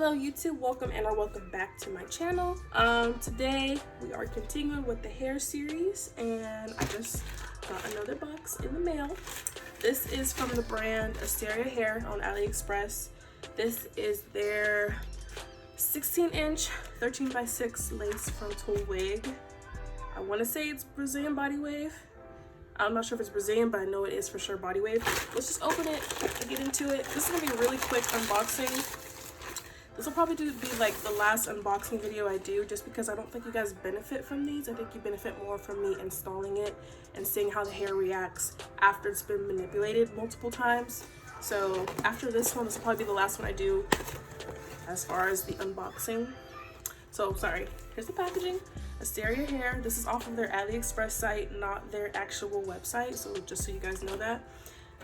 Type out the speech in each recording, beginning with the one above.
Hello YouTube, welcome and or welcome back to my channel. Today we are continuing with the hair series and I just got another box in the mail. This is from the brand Asteria hair on Aliexpress. This is their 16-inch 13x6 lace frontal wig. I want to say it's Brazilian body wave. I'm not sure if it's Brazilian, but I know it is for sure body wave. Let's just open it and get into it. This is gonna be a really quick unboxing. This will probably be like the last unboxing video I do, just because I don't think you guys benefit from these. I think you benefit more from me installing it and seeing how the hair reacts after it's been manipulated multiple times. So after this one, this will probably be the last one I do as far as the unboxing. So sorry, here's the packaging. Asteria hair. This is off of their Aliexpress site, not their actual website. So just so you guys know that.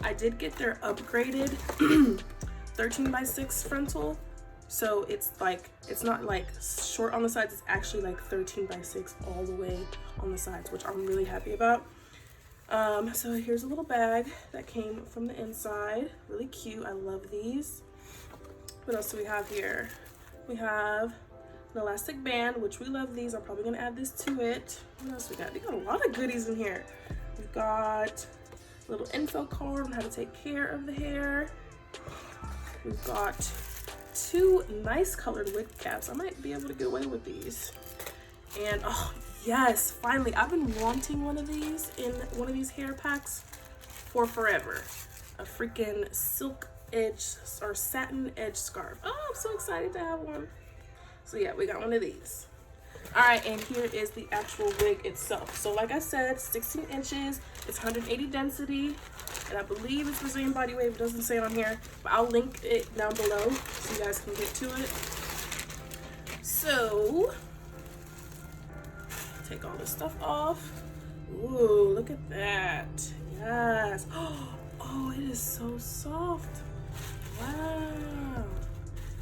I did get their upgraded 13x6 frontal. So it's not like short on the sides, it's actually like 13x6 all the way on the sides, which I'm really happy about. So here's a little bag that came from the inside. Really cute, I love these. What else do we have here? We have an elastic band, which we love these. I'm probably gonna add this to it. What else we got? We got a lot of goodies in here. We've got a little info card on how to take care of the hair. We've got two nice colored wig caps. I might be able to get away with these. And oh yes, finally, I've been wanting one of these in one of these hair packs for forever. A freaking silk edge or satin edge scarf. Oh, I'm so excited to have one. So yeah, we got one of these. All right, and here is the actual wig itself. So like I said, 16 inches, it's 180 density, and I believe it's Brazilian body wave. It doesn't say it on here, but I'll link it down below so you guys can get to it. So, take all this stuff off. Ooh, look at that. Yes. Oh, it is so soft. Wow.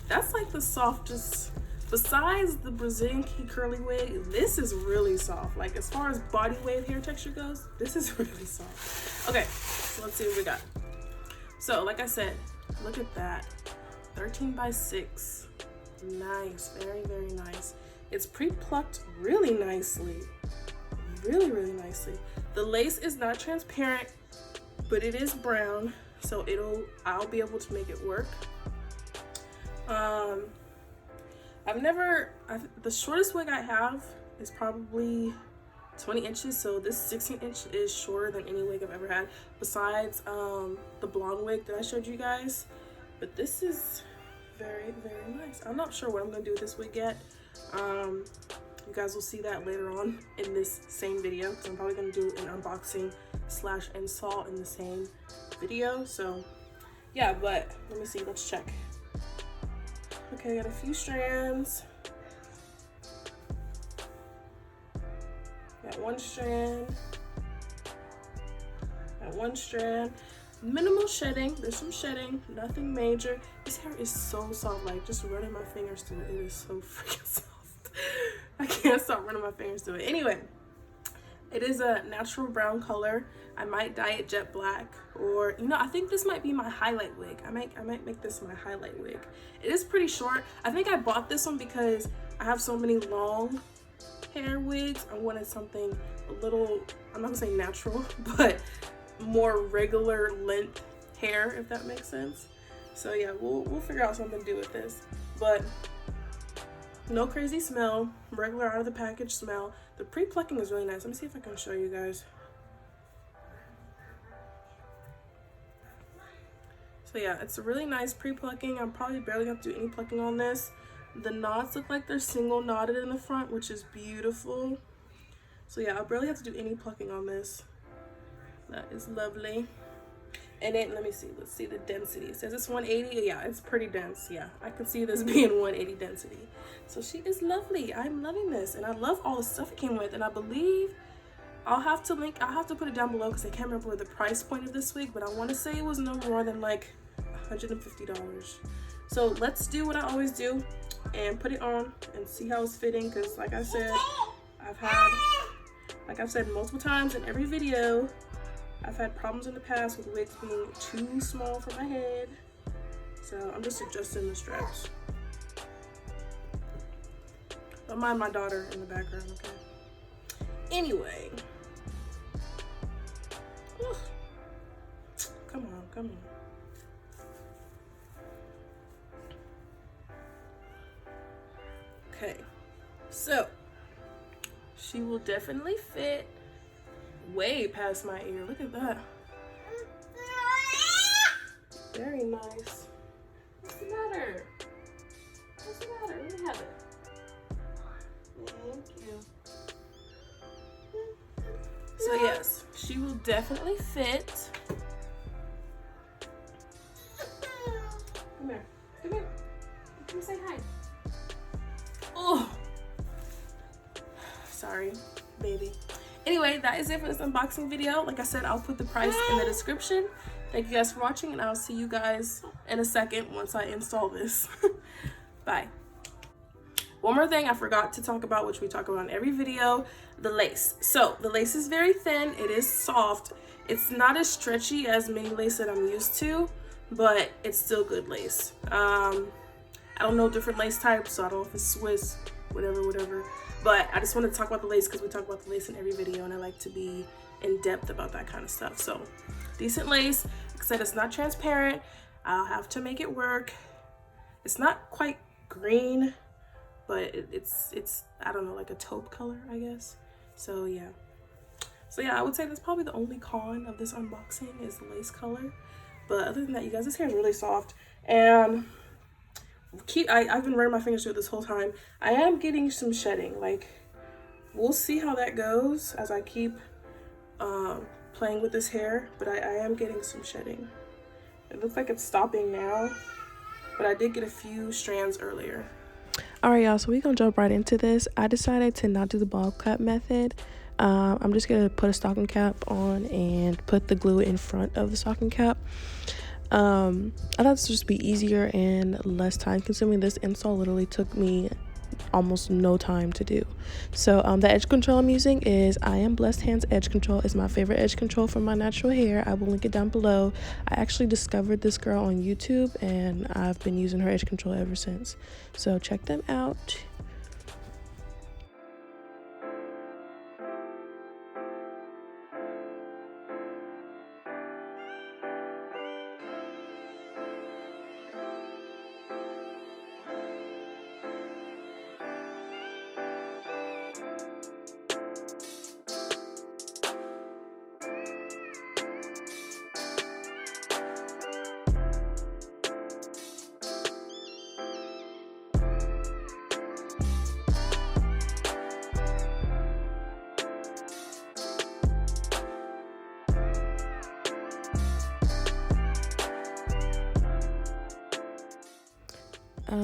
That's like the softest. Besides the Brazilian curly wig, this is really soft. Like as far as body wave hair texture goes, this is really soft. Okay, so let's see what we got. So like I said, look at that, 13x6, nice, very, very nice. It's pre-plucked really nicely, really nicely. The lace is not transparent, but it is brown, so I'll be able to make it work. The shortest wig I have is probably 20 inches, so this 16 inch is shorter than any wig I've ever had, besides the blonde wig that I showed you guys. But this is very, very nice. I'm not sure what I'm gonna do with this wig yet. You guys will see that later on in this same video, because I'm probably gonna do an unboxing / install in the same video. So yeah, but let me see, let's check. Okay, I got a few strands. Got one strand. Got one strand. Minimal shedding. There's some shedding, nothing major. This hair is so soft, like just running my fingers through it. It is so freaking soft. I can't stop running my fingers through it. Anyway, it is a natural brown color. I might dye it jet black, or you know, I think this might be my highlight wig. I might make this my highlight wig. It is pretty short. I think I bought this one because I have so many long hair wigs. I wanted something a little, I'm not gonna say natural, but more regular length hair, if that makes sense. So yeah, we'll figure out something to do with this. But no crazy smell, regular out of the package smell. The pre-plucking is really nice. Let me see if I can show you guys. So yeah, it's a really nice pre-plucking. I'm probably barely gonna have to do any plucking on this. The knots look like they're single knotted in the front, which is beautiful. So yeah, I barely have to do any plucking on this. That is lovely. And then let me see, let's see the density. It says it's 180. Yeah, it's pretty dense. Yeah, I can see this being 180 density. So she is lovely. I'm loving this, and I love all the stuff it came with. And I believe I'll have to put it down below because I can't remember the price point of this wig, but I want to say it was no more than like $150. So let's do what I always do and put it on and see how it's fitting, because like I said, like I've said multiple times in every video, I've had problems in the past with wigs being too small for my head. So I'm just adjusting the straps. Don't mind my daughter in the background, okay? Anyway. Ugh. Come on, come on. Okay, so she will definitely fit way past my ear. Look at that. Very nice. What's the matter? What's the matter? Let me have it. Thank you. So yes, she will definitely fit. Come here. Come here. Come say hi. Oh. Sorry, baby. Anyway, that is it for this unboxing video. Like I said, I'll put the price in the description. Thank you guys for watching, and I'll see you guys in a second once I install this. Bye. One more thing I forgot to talk about, which we talk about in every video, the lace. So the lace is very thin, it is soft. It's not as stretchy as many lace that I'm used to, but it's still good lace. I don't know different lace types, so I don't know if it's Swiss, whatever. But I just wanted to talk about the lace because we talk about the lace in every video, and I like to be in depth about that kind of stuff. So decent lace. Like I said, it's not transparent. I'll have to make it work. It's not quite green, but it's I don't know, like a taupe color, I guess. So yeah, I would say that's probably the only con of this unboxing is the lace color. But other than that, you guys, this hair is really soft, and I've been running my fingers through it this whole time. I am getting some shedding. Like, we'll see how that goes as I keep playing with this hair, but I am getting some shedding. It looks like it's stopping now, but I did get a few strands earlier. Alright, y'all, so we're gonna jump right into this. I decided to not do the ball cut method. I'm just gonna put a stocking cap on and put the glue in front of the stocking cap. I thought this would just be easier and less time consuming. This install literally took me almost no time to do. So the edge control I'm using is I Am Blessed Hands edge control. Is my favorite edge control for my natural hair. I will link it down below. I actually discovered this girl on YouTube, and I've been using her edge control ever since. So check them out.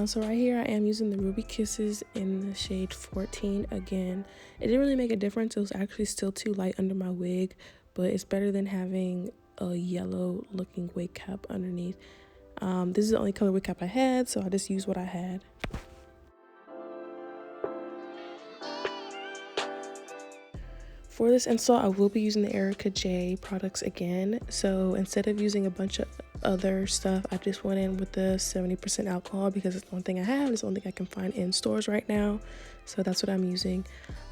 So right here I am using the Ruby Kisses in the shade 14 again. It didn't really make a difference. It was actually still too light under my wig, but it's better than having a yellow looking wig cap underneath. This is the only color wig cap I had, so I just used what I had. For this install, I will be using the Ericka J products again. So instead of using a bunch of other stuff, I just went in with the 70% alcohol because it's the one thing I have. It's the only thing I can find in stores right now. So that's what I'm using.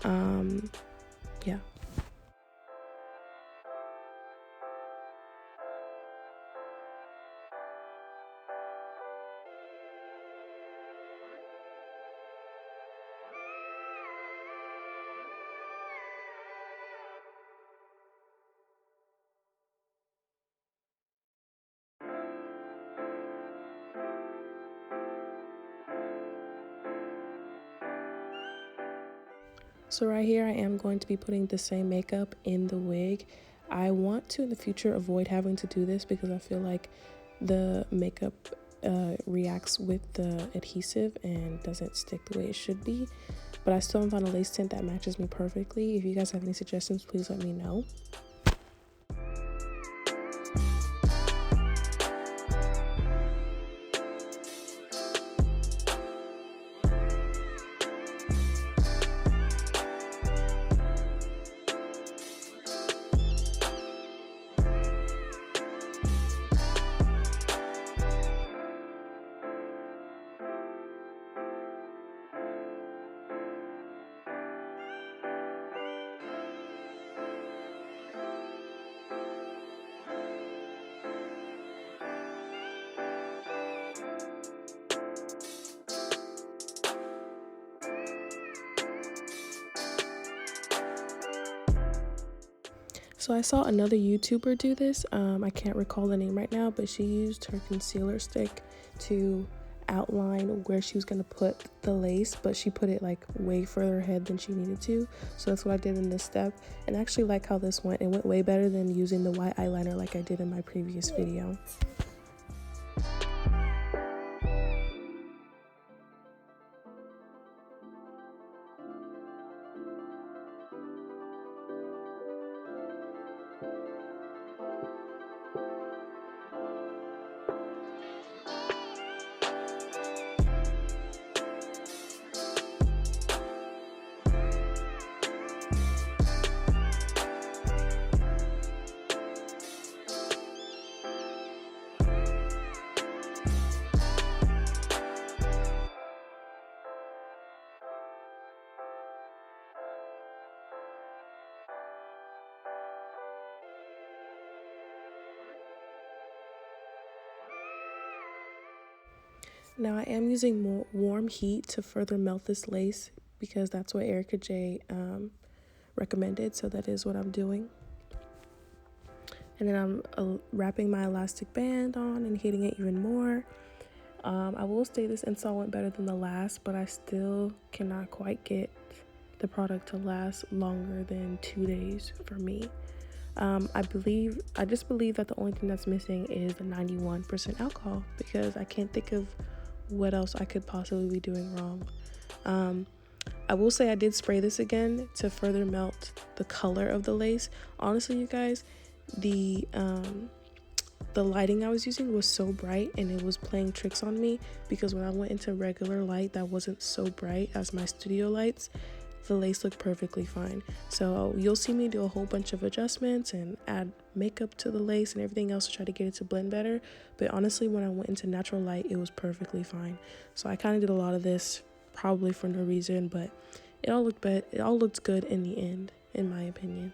Yeah. So right here I am going to be putting the same makeup in the wig. I want to in the future avoid having to do this because I feel like the makeup reacts with the adhesive and doesn't stick the way it should be. But I still haven't found a lace tint that matches me perfectly. If you guys have any suggestions, please let me know. So I saw another YouTuber do this. I can't recall the name right now, but she used her concealer stick to outline where she was going to put the lace, but she put it like way further ahead than she needed to. So that's what I did in this step, and I actually like how this went. It went way better than using the white eyeliner like I did in my previous video. Now I am using more warm heat to further melt this lace because that's what Ericka J recommended, so that is what I'm doing. And then I'm wrapping my elastic band on and heating it even more. I will say this install went better than the last, but I still cannot quite get the product to last longer than 2 days for me. I just believe that the only thing that's missing is the 91% alcohol, because I can't think of what else I could possibly be doing wrong. I will say I did spray this again to further melt the color of the lace. Honestly, you guys, the lighting I was using was so bright and it was playing tricks on me, because when I went into regular light that wasn't so bright as my studio lights, the lace looked perfectly fine. So you'll see me do a whole bunch of adjustments and add makeup to the lace and everything else to try to get it to blend better. But honestly, when I went into natural light, it was perfectly fine. So I kind of did a lot of this probably for no reason, but it all looked good in the end, in my opinion.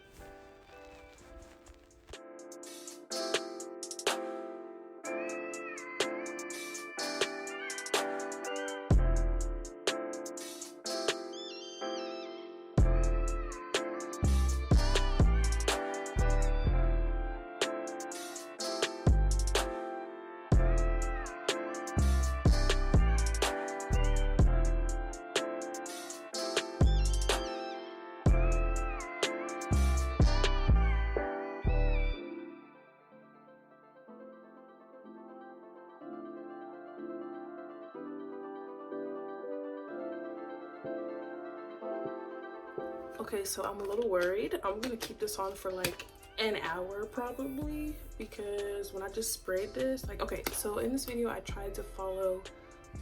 Okay, so I'm a little worried. I'm gonna keep this on for like an hour probably, because when I just sprayed this, like, okay, so in this video I tried to follow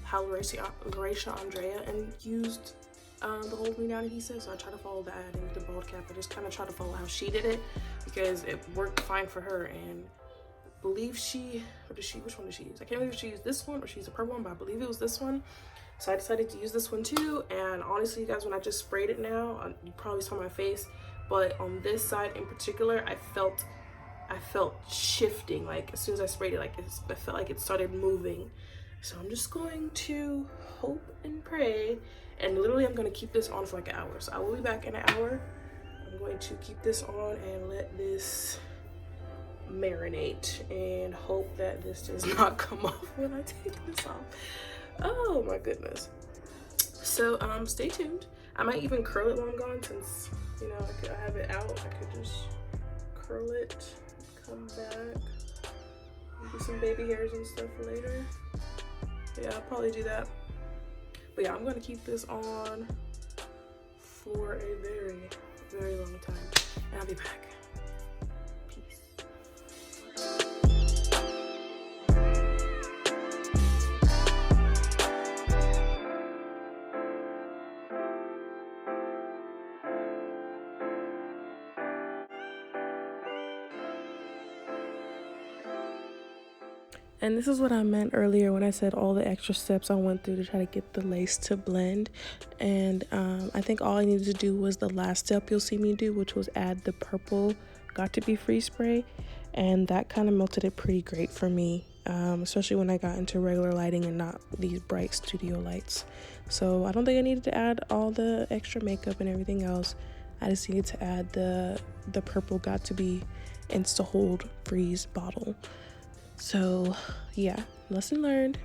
how Larissa Andrea and used the Hold Me Down adhesive, so I tried to follow that and the bald cap. I just kind of tried to follow how she did it because it worked fine for her, and I believe which one did she use? I can't remember if she used this one or she used the purple one, but I believe it was this one. So I decided to use this one too, and honestly, you guys, when I just sprayed it now, you probably saw my face, but on this side in particular, I felt shifting. Like as soon as I sprayed it, like I felt like it started moving. So I'm just going to hope and pray, and literally I'm going to keep this on for like an hour. So I will be back in an hour. I'm going to keep this on and let this marinate and hope that this does not come off when I take this off. Oh my goodness. So stay tuned. I might even curl it while I'm gone, since I have it out. I could just curl it, come back, do some baby hairs and stuff later. Yeah, I'll probably do that. But yeah, I'm gonna keep this on for a very, very long time, and I'll be back. And this is what I meant earlier when I said all the extra steps I went through to try to get the lace to blend. And I think all I needed to do was the last step you'll see me do, which was add the purple Got to Be Free spray. And that kind of melted it pretty great for me, especially when I got into regular lighting and not these bright studio lights. So I don't think I needed to add all the extra makeup and everything else. I just needed to add the purple got to be Insta Hold Freeze bottle. So yeah, lesson learned.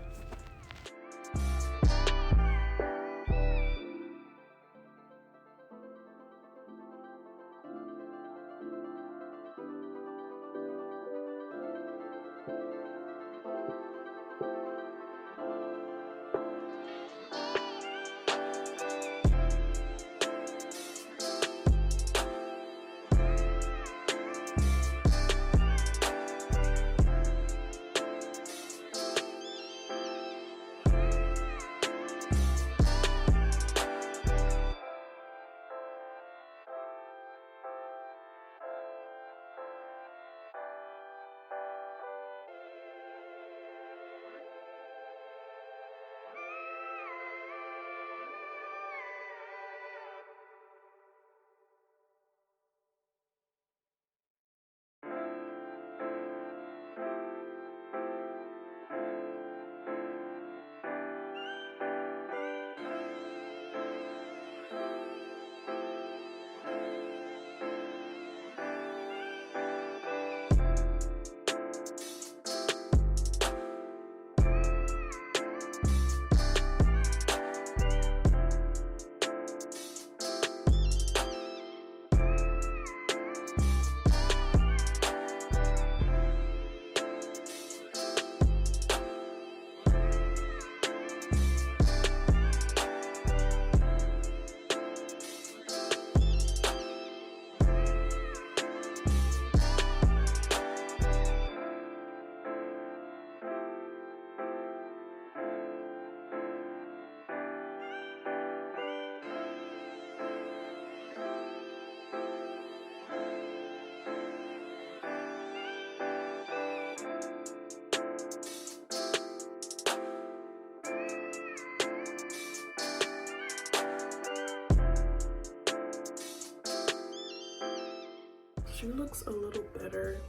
She looks a little better.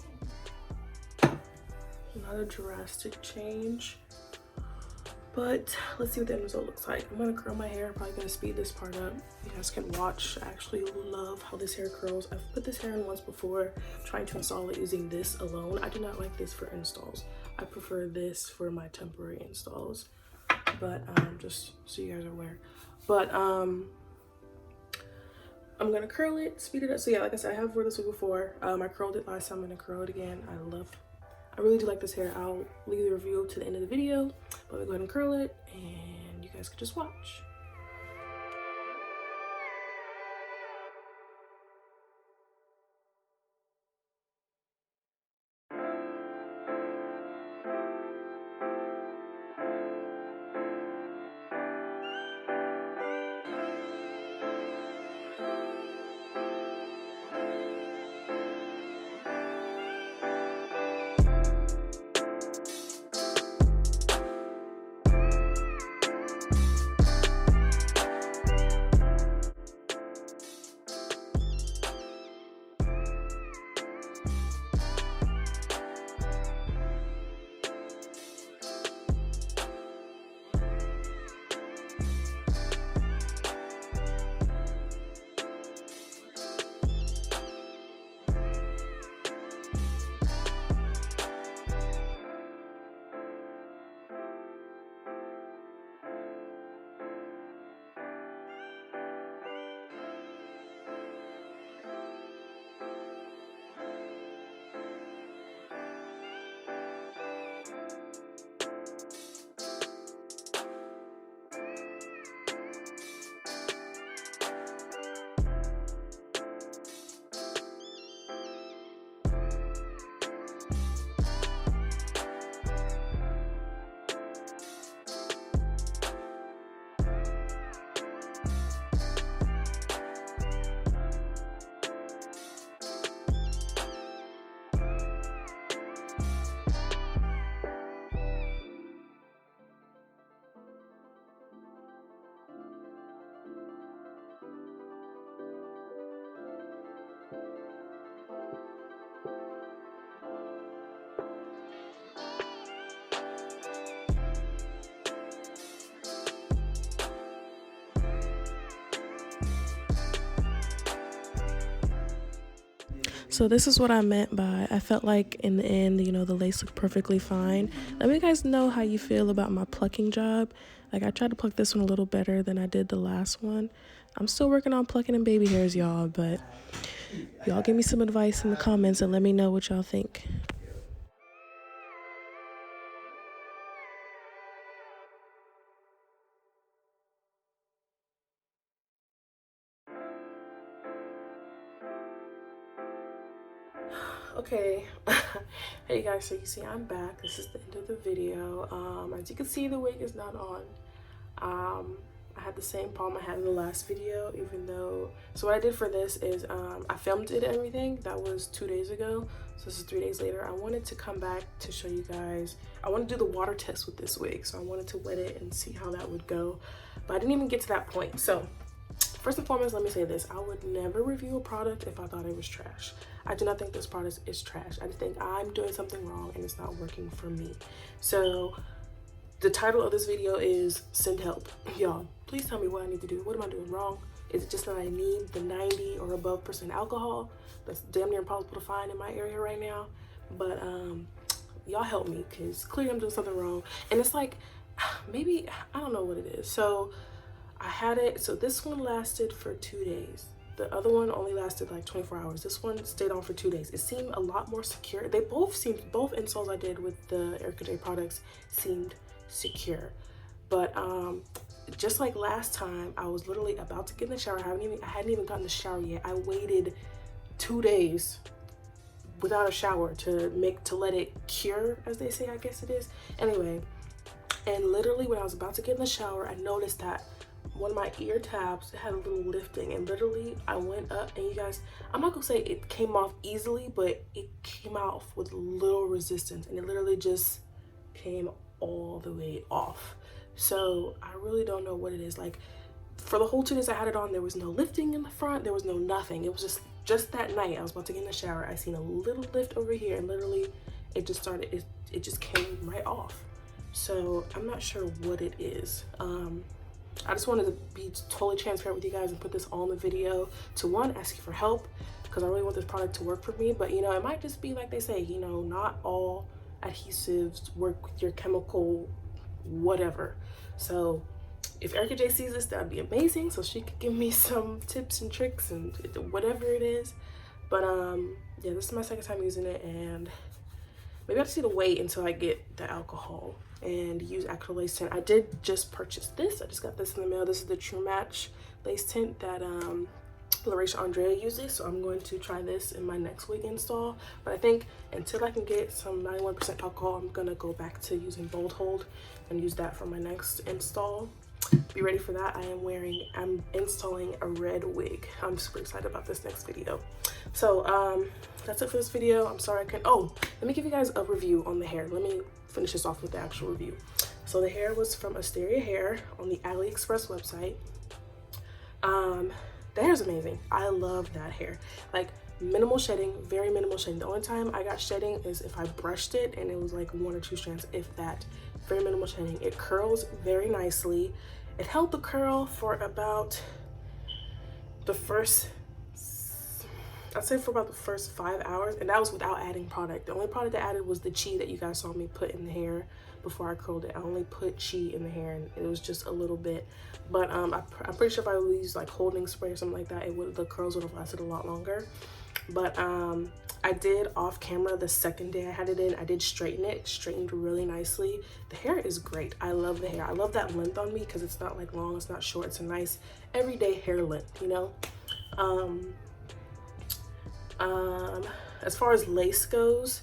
Not a drastic change, but let's see what the end result looks like. I'm gonna curl my hair, probably gonna speed this part up. You guys can watch. I actually love how this hair curls. I've put this hair in once before, trying to install it using this alone. I do not like this for installs. I prefer this for my temporary installs, but just so you guys are aware. But I'm gonna curl it, speed it up. So yeah, like I said, I have worn this one before. I curled it last time. I'm gonna curl it again. I really do like this hair. I'll leave the review to the end of the video, but we'll go ahead and curl it and you guys can just watch. So this is what I meant by I felt like in the end, you know, the lace looked perfectly fine. Let me guys know how you feel about my plucking job. Like I tried to pluck this one a little better than I did the last one. I'm still working on plucking in baby hairs, y'all, but y'all give me some advice in the comments and let me know what y'all think. Okay. Hey guys, so you see I'm back. This is the end of the video. As you can see, the wig is not on. I had the same problem I had in the last video, even though, so what I did for this is I filmed it and everything. That was 2 days ago, so this is 3 days later. I wanted to come back to show you guys. I want to do the water test with this wig, so I wanted to wet it and see how that would go, but I didn't even get to that point. So first and foremost, let me say this. I would never review a product if I thought it was trash. I do not think this product is trash. I just think I'm doing something wrong and it's not working for me. So the title of this video is Send Help. Y'all, please tell me what I need to do. What am I doing wrong? Is it just that I need the 90 or above % alcohol? That's damn near impossible to find in my area right now. But y'all help me, because clearly I'm doing something wrong. And it's like, maybe, I don't know what it is. So I had it, so this one lasted for 2 days. The other one only lasted like 24 hours. This one stayed on for 2 days. It seemed a lot more secure. They both installs I did with the Ericka J products seemed secure. But just like last time, I was literally about to get in the shower. I hadn't even gotten in the shower yet. I waited 2 days without a shower to let it cure, as they say, I guess it is. Anyway, and literally when I was about to get in the shower, I noticed that one of my ear tabs had a little lifting, and literally I went up, and you guys, I'm not gonna say it came off easily, but it came off with little resistance, and it literally just came all the way off. So I really don't know what it is. Like for the whole 2 days I had it on, there was no lifting in the front, there was no nothing. It was just that night I was about to get in the shower, I seen a little lift over here, and literally it just started, it just came right off. So I'm not sure what it is. I just wanted to be totally transparent with you guys and put this all in the video to, one, ask you for help, because I really want this product to work for me. But you know, it might just be like they say, you know, not all adhesives work with your chemical whatever. So if Ericka J sees this, that'd be amazing, so she could give me some tips and tricks and whatever it is. But yeah, this is my second time using it, and maybe I just need to wait until I get the alcohol and use actual lace tint. I did just purchase this. I just got this in the mail. This is the True Match lace tint that Andrea uses, so I'm going to try this in my next wig install. But I think until I can get some 91% alcohol, I'm gonna go back to using Bold Hold and use that for my next install. Be ready for that. I'm installing a red wig. I'm super excited about this next video. So that's it for this video. I'm sorry I couldn't, oh, let me give you guys a review on the hair. Let me finish this off with the actual review. So the hair was from Asteria Hair on the Aliexpress website. The hair is amazing. I love that hair. Like minimal shedding, very minimal shedding. The only time I got shedding is if I brushed it, and it was like 1 or 2 strands, if that. Very minimal shedding. It curls very nicely. It held the curl for about the first, I'd say for about the first 5 hours, and that was without adding product. The only product I added was the Chi that you guys saw me put in the hair before I curled it. I only put Chi in the hair, and it was just a little bit. But I'm pretty sure if I would use like holding spray or something like that, the curls would have lasted a lot longer. But I did off camera the second day I had it in. I did straighten it, straightened really nicely. The hair is great. I love the hair. I love that length on me because it's not like long, it's not short. It's a nice everyday hair length, you know? As far as lace goes,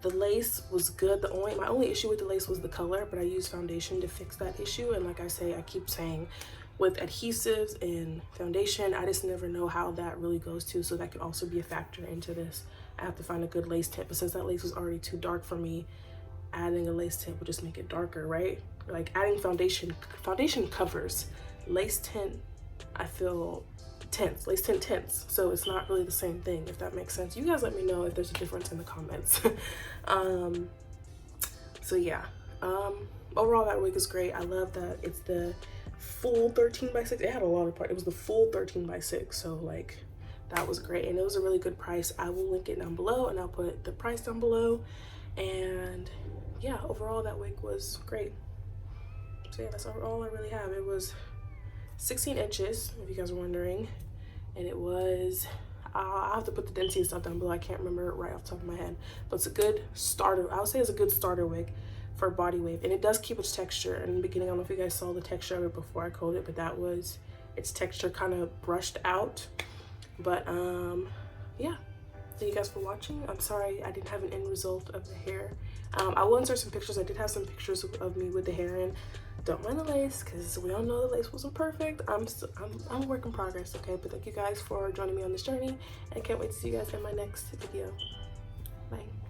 the lace was good. My only issue with the lace was the color, but I used foundation to fix that issue. And like I keep saying, with adhesives and foundation, I just never know how that really goes to, so that could also be a factor into this. I have to find a good lace tint, but since that lace was already too dark for me, adding a lace tint would just make it darker, right? Like adding foundation covers. Lace tint, I feel lace tint tints, so it's not really the same thing, if that makes sense. You guys let me know if there's a difference in the comments. So yeah, overall that wig is great. I love that it's the full 13x6. It had a lot of parts. It was the full 13x6, so like that was great, and it was a really good price. I will link it down below, and I'll put the price down below. And yeah, overall that wig was great. So yeah, that's all I really have. It was 16 inches, if you guys are wondering, and it was, I'll have to put the density and stuff down below. I can't remember it right off the top of my head, but it's a good starter. I would say it's a good starter wig for a body wave, and it does keep its texture. In the beginning, I don't know if you guys saw the texture of it before I combed it, but that was its texture, kind of brushed out. But yeah, thank you guys for watching. I'm sorry I didn't have an end result of the hair. I will insert some pictures. I did have some pictures of me with the hair in. Don't mind the lace, because we all know the lace wasn't perfect. I'm a work in progress, okay? But thank you guys for joining me on this journey, and I can't wait to see you guys in my next video. Bye.